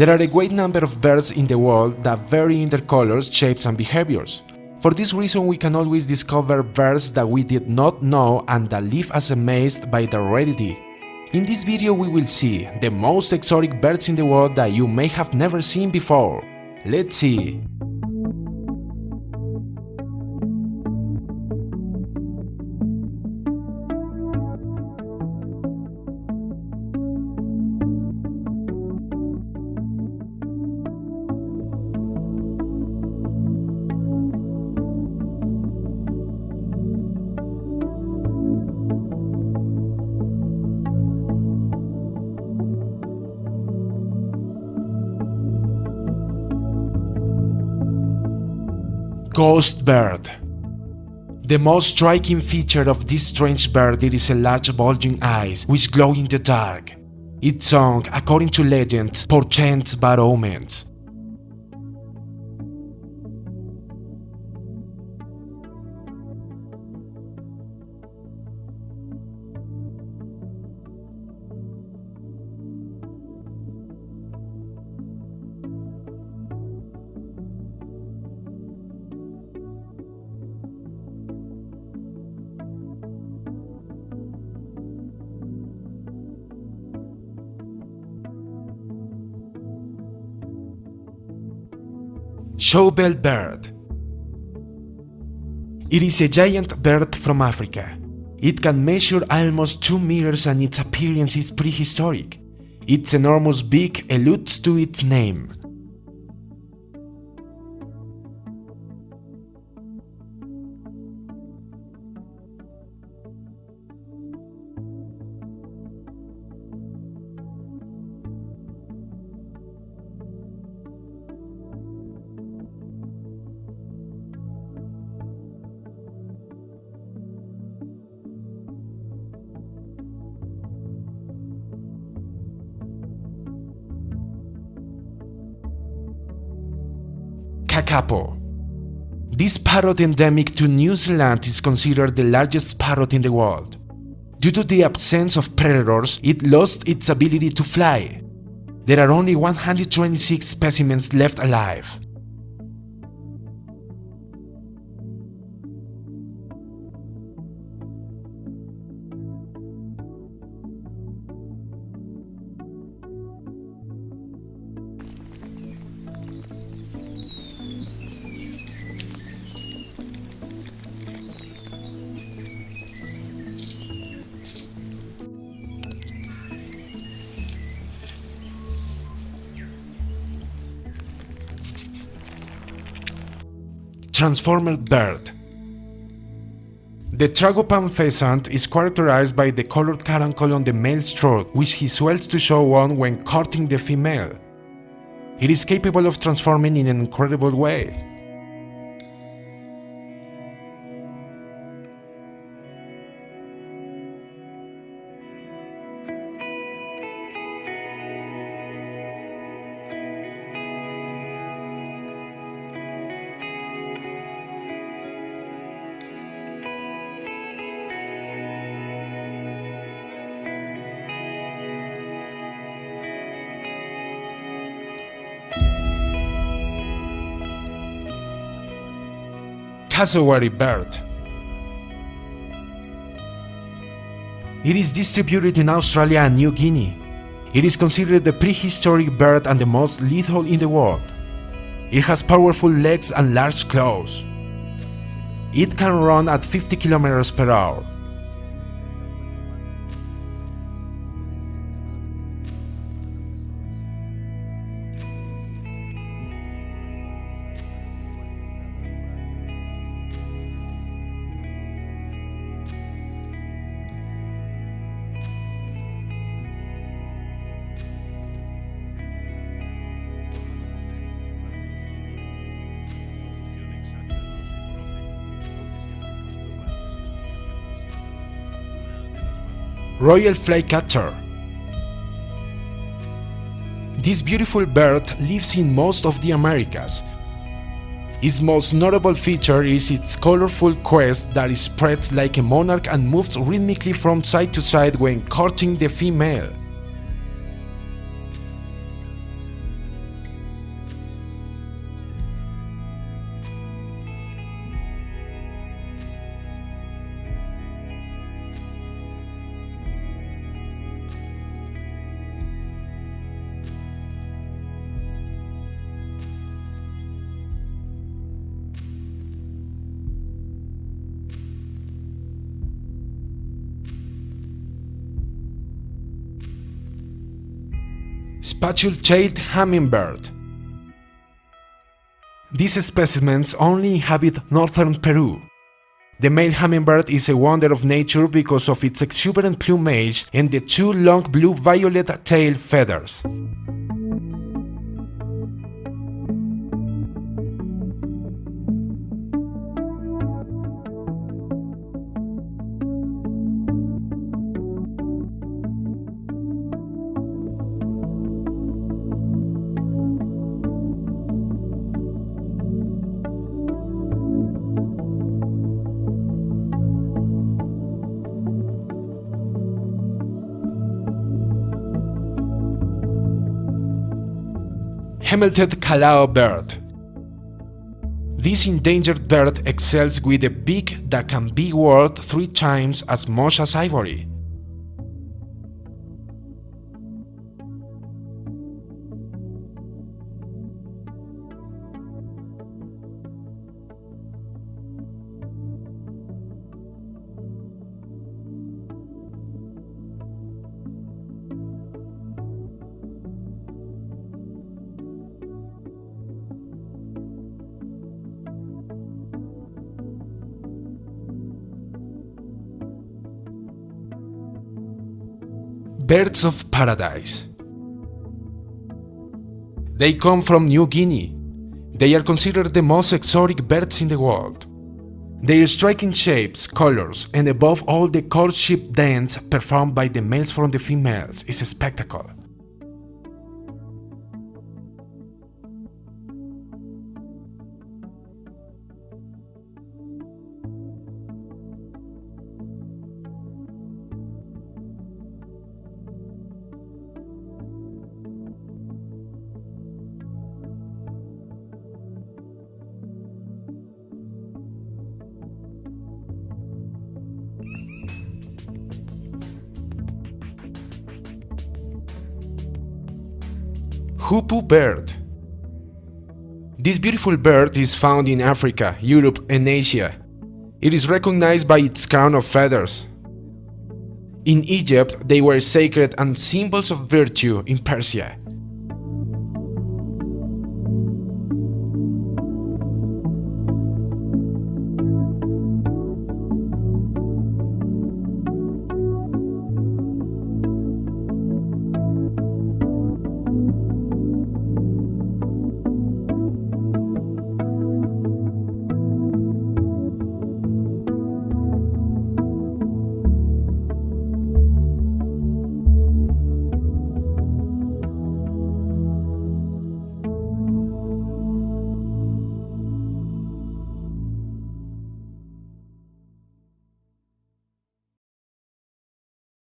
There are a great number of birds in the world that vary in their colors, shapes and behaviors. For this reason, we can always discover birds that we did not know and that leave us amazed by their rarity. In this video we will see the most exotic birds in the world that you may have never seen before. Let's see! Ghost bird. The most striking feature of this strange bird is a large bulging eyes which glow in the dark. Its song, according to legend, portends bad omens. Spoonbill Bird. It is a giant bird from Africa. It can measure almost 2 meters and its appearance is prehistoric. Its enormous beak alludes to its name. Kakapo. This parrot endemic to New Zealand is considered the largest parrot in the world. Due to the absence of predators, it lost its ability to fly. There are only 126 specimens left alive. Transformer bird. The tragopan pheasant is characterized by the colored caruncle on the male's throat, which he swells to show on when courting the female. It is capable of transforming in an incredible way. Cassowary Bird. It is distributed in Australia and New Guinea. It is considered the prehistoric bird and the most lethal in the world. It has powerful legs and large claws. It can run at 50 km per hour. Royal Flycatcher. This beautiful bird lives in most of the Americas. Its most notable feature is its colorful crest that spreads like a monarch and moves rhythmically from side to side when courting the female. Spatule-tailed hummingbird. These specimens only inhabit northern Peru. The male hummingbird is a wonder of nature because of its exuberant plumage and the two long blue-violet tail feathers. Helmeted Cassowary Bird. This endangered bird excels with a beak that can be worth 3 times as much as ivory. Birds of paradise. They come from New Guinea. They are considered the most exotic birds in the world. Their striking shapes, colors, and above all the courtship dance performed by the males from the females is a spectacle. Hoopoe bird. This beautiful bird is found in Africa, Europe, and Asia. It is recognized by its crown of feathers. In Egypt, they were sacred and symbols of virtue in Persia.